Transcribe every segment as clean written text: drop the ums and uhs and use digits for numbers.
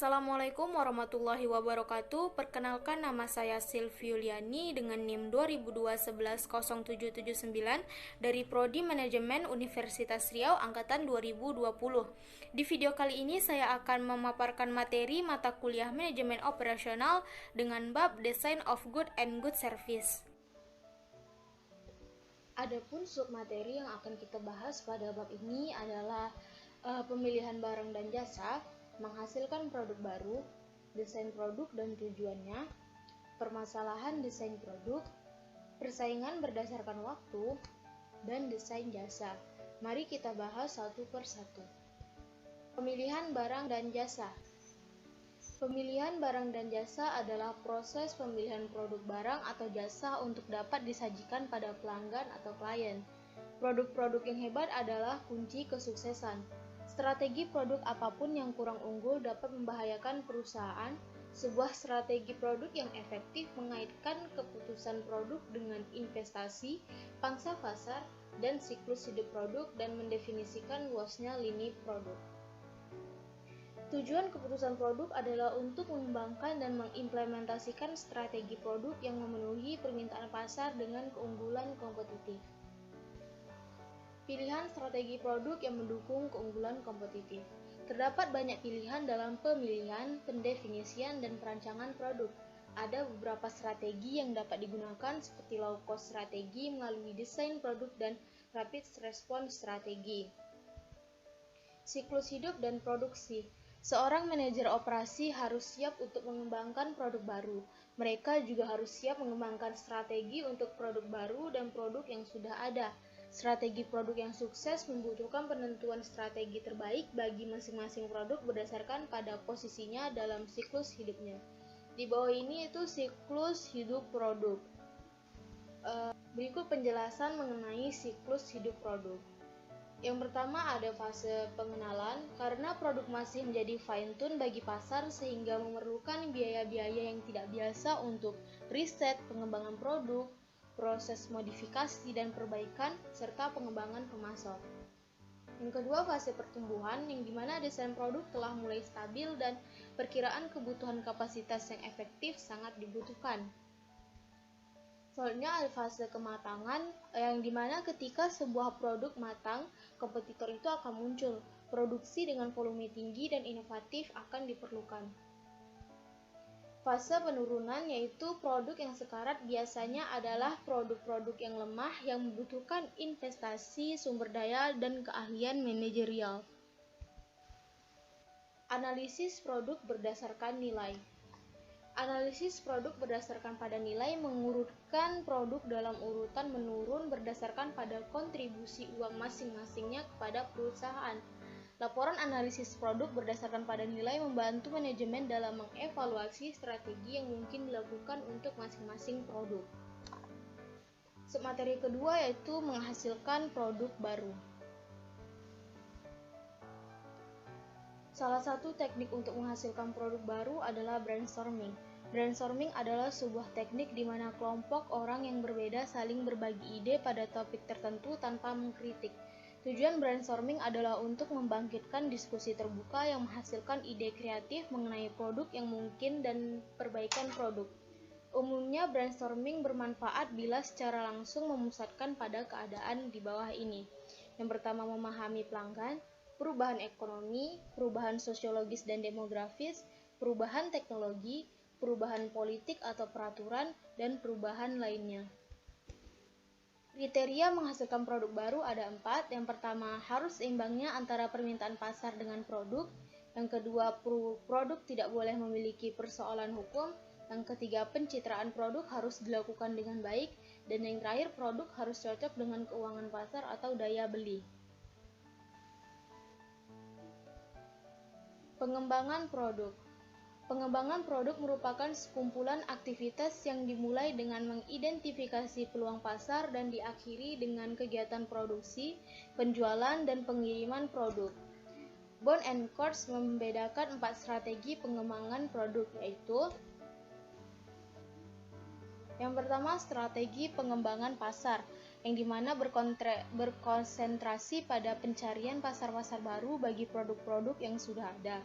Assalamualaikum warahmatullahi wabarakatuh. Perkenalkan, nama saya Silviuliani dengan NIM 2002110779 dari Prodi Manajemen Universitas Riau angkatan 2020. Di video kali ini saya akan memaparkan materi mata kuliah Manajemen Operasional dengan bab Design of Good and Good Service. Adapun submateri yang akan kita bahas pada bab ini adalah pemilihan barang dan jasa, menghasilkan produk baru, desain produk dan tujuannya, permasalahan desain produk, persaingan berdasarkan waktu, dan desain jasa. Mari kita bahas satu per satu. Pemilihan barang dan jasa. Pemilihan barang dan jasa adalah proses pemilihan produk barang atau jasa untuk dapat disajikan pada pelanggan atau klien. Produk-produk yang hebat adalah kunci kesuksesan. Strategi produk apapun yang kurang unggul dapat membahayakan perusahaan. Sebuah strategi produk yang efektif mengaitkan keputusan produk dengan investasi, pangsa pasar, dan siklus hidup produk dan mendefinisikan luasnya lini produk. Tujuan keputusan produk adalah untuk mengembangkan dan mengimplementasikan strategi produk yang memenuhi permintaan pasar dengan keunggulan kompetitif. Pilihan strategi produk yang mendukung keunggulan kompetitif. Terdapat banyak pilihan dalam pemilihan, pendefinisian, dan perancangan produk. Ada beberapa strategi yang dapat digunakan seperti low cost strategi melalui desain produk dan rapid response strategi. Siklus hidup dan produksi. Seorang manajer operasi harus siap untuk mengembangkan produk baru. Mereka juga harus siap mengembangkan strategi untuk produk baru dan produk yang sudah ada. Strategi produk yang sukses membutuhkan penentuan strategi terbaik bagi masing-masing produk berdasarkan pada posisinya dalam siklus hidupnya. Di bawah ini itu siklus hidup produk. Berikut penjelasan mengenai siklus hidup produk. Yang pertama ada fase pengenalan, karena produk masih menjadi fine-tune bagi pasar sehingga memerlukan biaya-biaya yang tidak biasa untuk riset, pengembangan produk, proses modifikasi dan perbaikan, serta pengembangan pemasok. Yang kedua, fase pertumbuhan, yang dimana desain produk telah mulai stabil dan perkiraan kebutuhan kapasitas yang efektif sangat dibutuhkan. Selanjutnya ada fase kematangan, yang dimana ketika sebuah produk matang, kompetitor itu akan muncul. Produksi dengan volume tinggi dan inovatif akan diperlukan. Fase penurunan, yaitu produk yang sekarat biasanya adalah produk-produk yang lemah yang membutuhkan investasi, sumber daya, dan keahlian manajerial. Analisis produk berdasarkan nilai. Analisis produk berdasarkan pada nilai mengurutkan produk dalam urutan menurun berdasarkan pada kontribusi uang masing-masingnya kepada perusahaan. Laporan analisis produk berdasarkan pada nilai membantu manajemen dalam mengevaluasi strategi yang mungkin dilakukan untuk masing-masing produk. Submateri kedua yaitu menghasilkan produk baru. Salah satu teknik untuk menghasilkan produk baru adalah brainstorming. Brainstorming adalah sebuah teknik di mana kelompok orang yang berbeda saling berbagi ide pada topik tertentu tanpa mengkritik. Tujuan brainstorming adalah untuk membangkitkan diskusi terbuka yang menghasilkan ide kreatif mengenai produk yang mungkin dan perbaikan produk. Umumnya brainstorming bermanfaat bila secara langsung memusatkan pada keadaan di bawah ini. Yang pertama, memahami pelanggan, perubahan ekonomi, perubahan sosiologis dan demografis, perubahan teknologi, perubahan politik atau peraturan, dan perubahan lainnya. Kriteria menghasilkan produk baru ada 4. Yang pertama, harus seimbangnya antara permintaan pasar dengan produk. Yang kedua, produk tidak boleh memiliki persoalan hukum. Yang ketiga, pencitraan produk harus dilakukan dengan baik. Dan yang terakhir, produk harus cocok dengan keuangan pasar atau daya beli. Pengembangan produk. Pengembangan produk merupakan sekumpulan aktivitas yang dimulai dengan mengidentifikasi peluang pasar dan diakhiri dengan kegiatan produksi, penjualan, dan pengiriman produk. Bond and Coates membedakan 4 strategi pengembangan produk, yaitu yang pertama, strategi pengembangan pasar, yang dimana berkonsentrasi pada pencarian pasar-pasar baru bagi produk-produk yang sudah ada.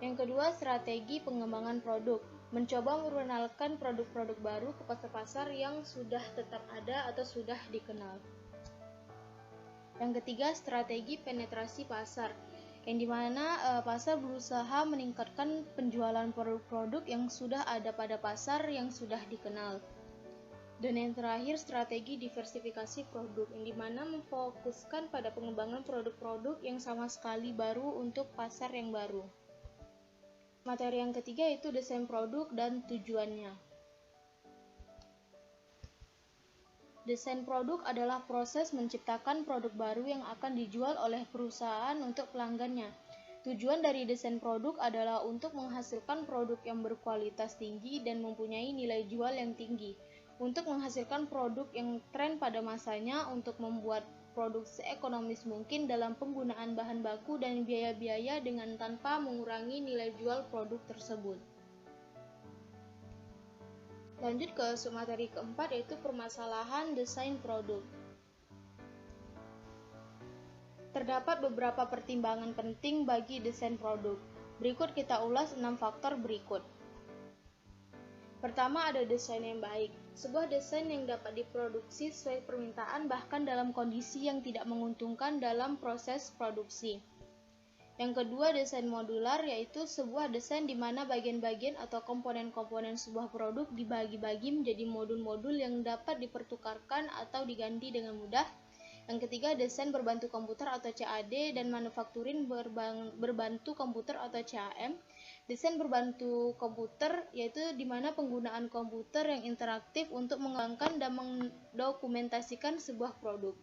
Yang kedua, strategi pengembangan produk. Mencoba memperkenalkan produk-produk baru ke pasar-pasar yang sudah tetap ada atau sudah dikenal. Yang ketiga, strategi penetrasi pasar, yang dimana pasar berusaha meningkatkan penjualan produk-produk yang sudah ada pada pasar yang sudah dikenal. Dan yang terakhir, strategi diversifikasi produk, yang dimana memfokuskan pada pengembangan produk-produk yang sama sekali baru untuk pasar yang baru. Materi yang ketiga yaitu desain produk dan tujuannya. Desain produk adalah proses menciptakan produk baru yang akan dijual oleh perusahaan untuk pelanggannya. Tujuan dari desain produk adalah untuk menghasilkan produk yang berkualitas tinggi dan mempunyai nilai jual yang tinggi, untuk menghasilkan produk yang tren pada masanya, untuk membuat produk seekonomis mungkin dalam penggunaan bahan baku dan biaya-biaya dengan tanpa mengurangi nilai jual produk tersebut. Lanjut ke submateri keempat, yaitu permasalahan desain produk. Terdapat beberapa pertimbangan penting bagi desain produk. Berikut kita ulas 6 faktor berikut. Pertama, ada desain yang baik. Sebuah desain yang dapat diproduksi sesuai permintaan bahkan dalam kondisi yang tidak menguntungkan dalam proses produksi. Yang kedua, desain modular, yaitu sebuah desain di mana bagian-bagian atau komponen-komponen sebuah produk dibagi-bagi menjadi modul-modul yang dapat dipertukarkan atau diganti dengan mudah. Yang ketiga, desain berbantu komputer atau CAD dan manufakturing berbantu komputer atau CAM. Desain berbantu komputer, yaitu di mana penggunaan komputer yang interaktif untuk mengembangkan dan mendokumentasikan sebuah produk.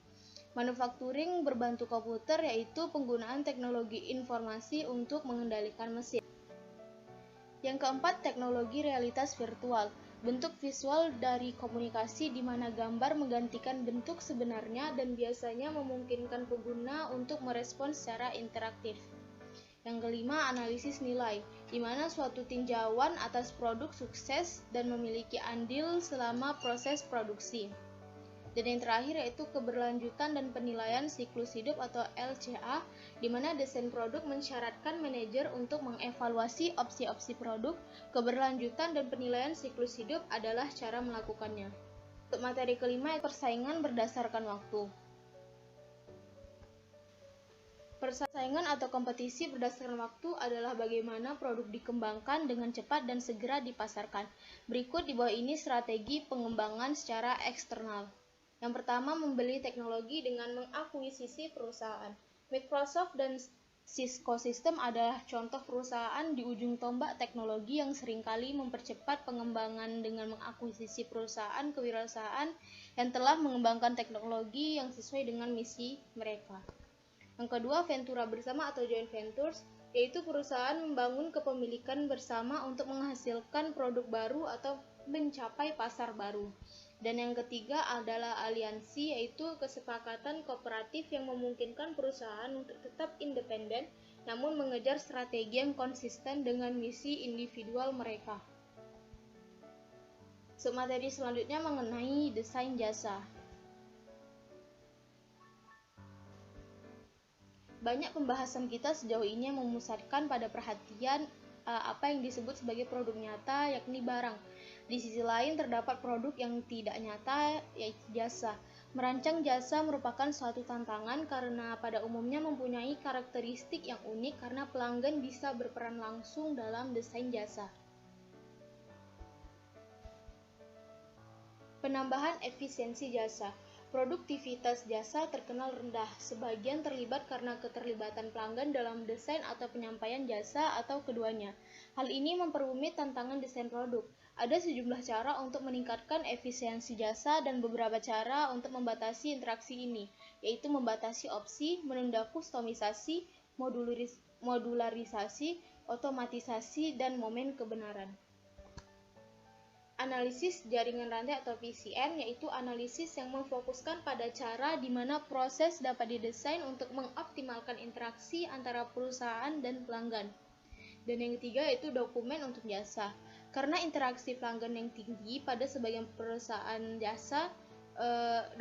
Manufakturing berbantu komputer, yaitu penggunaan teknologi informasi untuk mengendalikan mesin. Yang keempat, teknologi realitas virtual. Bentuk visual dari komunikasi di mana gambar menggantikan bentuk sebenarnya dan biasanya memungkinkan pengguna untuk merespons secara interaktif. Yang kelima, analisis nilai, di mana suatu tinjauan atas produk sukses dan memiliki andil selama proses produksi. Dan yang terakhir yaitu keberlanjutan dan penilaian siklus hidup atau LCA, di mana desain produk mensyaratkan manajer untuk mengevaluasi opsi-opsi produk. Keberlanjutan dan penilaian siklus hidup adalah cara melakukannya. Untuk materi kelima, persaingan berdasarkan waktu. Persaingan atau kompetisi berdasarkan waktu adalah bagaimana produk dikembangkan dengan cepat dan segera dipasarkan. Berikut di bawah ini strategi pengembangan secara eksternal. Yang pertama, membeli teknologi dengan mengakuisisi perusahaan. Microsoft dan Cisco System adalah contoh perusahaan di ujung tombak teknologi yang seringkali mempercepat pengembangan dengan mengakuisisi perusahaan kewirausahaan yang telah mengembangkan teknologi yang sesuai dengan misi mereka. Yang kedua, Ventura bersama atau joint ventures, yaitu perusahaan membangun kepemilikan bersama untuk menghasilkan produk baru atau mencapai pasar baru. Dan yang ketiga adalah aliansi, yaitu kesepakatan kooperatif yang memungkinkan perusahaan untuk tetap independen namun mengejar strategi yang konsisten dengan misi individual mereka. Submateri selanjutnya mengenai desain jasa. Banyak pembahasan kita sejauh ini memusatkan pada perhatian apa yang disebut sebagai produk nyata, yakni barang. Di sisi lain terdapat produk yang tidak nyata, yaitu jasa. Merancang jasa merupakan suatu tantangan karena pada umumnya mempunyai karakteristik yang unik karena pelanggan bisa berperan langsung dalam desain jasa. Penambahan efisiensi jasa. Produktivitas jasa terkenal rendah. Sebagian terlibat karena keterlibatan pelanggan dalam desain atau penyampaian jasa atau keduanya. Hal ini memperumit tantangan desain produk. Ada sejumlah cara untuk meningkatkan efisiensi jasa dan beberapa cara untuk membatasi interaksi ini, yaitu membatasi opsi, menunda kustomisasi, modularisasi, otomatisasi, dan momen kebenaran. Analisis jaringan rantai atau PCN, yaitu analisis yang memfokuskan pada cara di mana proses dapat didesain untuk mengoptimalkan interaksi antara perusahaan dan pelanggan. Dan yang ketiga yaitu dokumen untuk jasa. Karena interaksi pelanggan yang tinggi pada sebagian perusahaan jasa,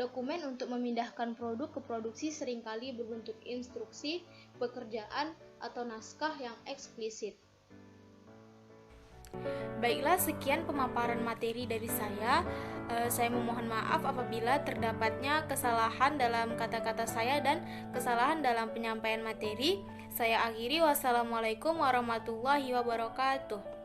dokumen untuk memindahkan produk ke produksi seringkali berbentuk instruksi, pekerjaan, atau naskah yang eksplisit. Baiklah, sekian pemaparan materi dari saya. Saya memohon maaf apabila terdapatnya kesalahan dalam kata-kata saya dan kesalahan dalam penyampaian materi. Saya akhiri, wassalamualaikum warahmatullahi wabarakatuh.